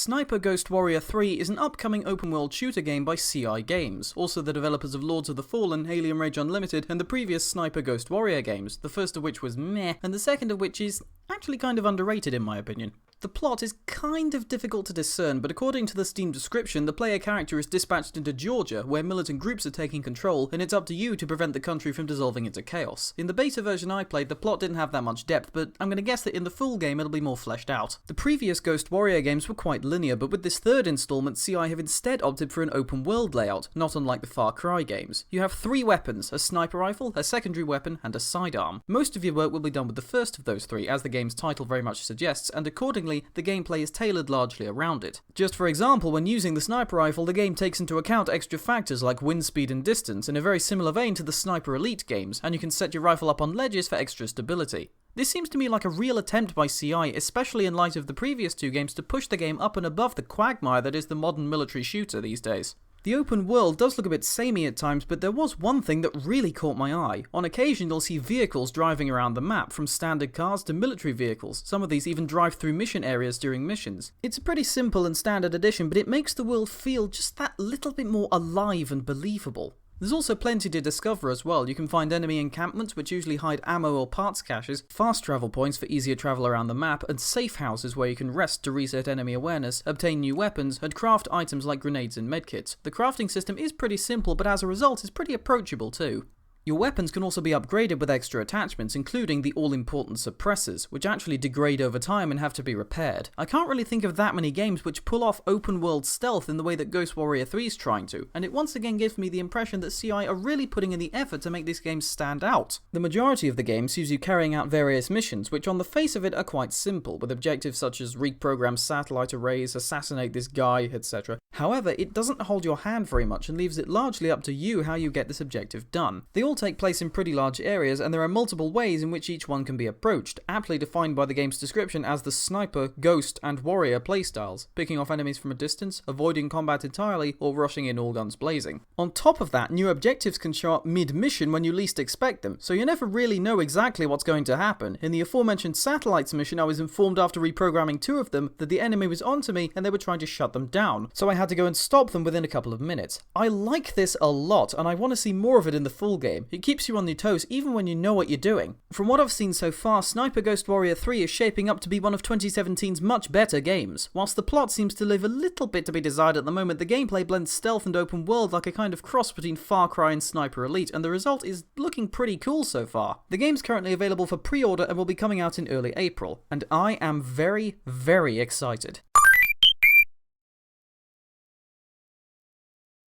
Sniper Ghost Warrior 3 is an upcoming open-world shooter game by CI Games, also the developers of Lords of the Fallen, Alien Rage Unlimited, and the previous Sniper Ghost Warrior games, the first of which was meh, and the second of which is actually kind of underrated in my opinion. The plot is kind of difficult to discern, but according to the Steam description, the player character is dispatched into Georgia, where militant groups are taking control, and it's up to you to prevent the country from dissolving into chaos. In the beta version I played, the plot didn't have that much depth, but I'm going to guess that in the full game it'll be more fleshed out. The previous Ghost Warrior games were quite linear, but with this third installment, CI have instead opted for an open world layout, not unlike the Far Cry games. You have 3 weapons, a sniper rifle, a secondary weapon, and a sidearm. Most of your work will be done with the first of those 3, as the game's title very much suggests, and accordingly, the gameplay is tailored largely around it. Just for example, when using the sniper rifle, the game takes into account extra factors like wind speed and distance in a very similar vein to the Sniper Elite games, and you can set your rifle up on ledges for extra stability. This seems to me like a real attempt by CI, especially in light of the previous 2 games, to push the game up and above the quagmire that is the modern military shooter these days. The open world does look a bit samey at times, but there was one thing that really caught my eye. On occasion you'll see vehicles driving around the map, from standard cars to military vehicles. Some of these even drive through mission areas during missions. It's a pretty simple and standard addition, but it makes the world feel just that little bit more alive and believable. There's also plenty to discover as well. You can find enemy encampments which usually hide ammo or parts caches, fast travel points for easier travel around the map, and safe houses where you can rest to reset enemy awareness, obtain new weapons, and craft items like grenades and medkits. The crafting system is pretty simple, but as a result is pretty approachable too. Your weapons can also be upgraded with extra attachments, including the all-important suppressors, which actually degrade over time and have to be repaired. I can't really think of that many games which pull off open-world stealth in the way that Ghost Warrior 3 is trying to, and it once again gives me the impression that CI are really putting in the effort to make this game stand out. The majority of the game sees you carrying out various missions, which on the face of it are quite simple, with objectives such as reprogram satellite arrays, assassinate this guy, etc. However, it doesn't hold your hand very much and leaves it largely up to you how you get this objective done. They all take place in pretty large areas, and there are multiple ways in which each one can be approached, aptly defined by the game's description as the Sniper, Ghost, and Warrior playstyles, picking off enemies from a distance, avoiding combat entirely, or rushing in all guns blazing. On top of that, new objectives can show up mid-mission when you least expect them, so you never really know exactly what's going to happen. In the aforementioned Satellites mission, I was informed after reprogramming 2 of them that the enemy was onto me and they were trying to shut them down, so I had to go and stop them within a couple of minutes. I like this a lot, and I want to see more of it in the full game. It keeps you on your toes even when you know what you're doing. From what I've seen so far, Sniper Ghost Warrior 3 is shaping up to be one of 2017's much better games. Whilst the plot seems to leave a little bit to be desired at the moment, the gameplay blends stealth and open world like a kind of cross between Far Cry and Sniper Elite, and the result is looking pretty cool so far. The game's currently available for pre-order and will be coming out in early April, and I am very, very excited.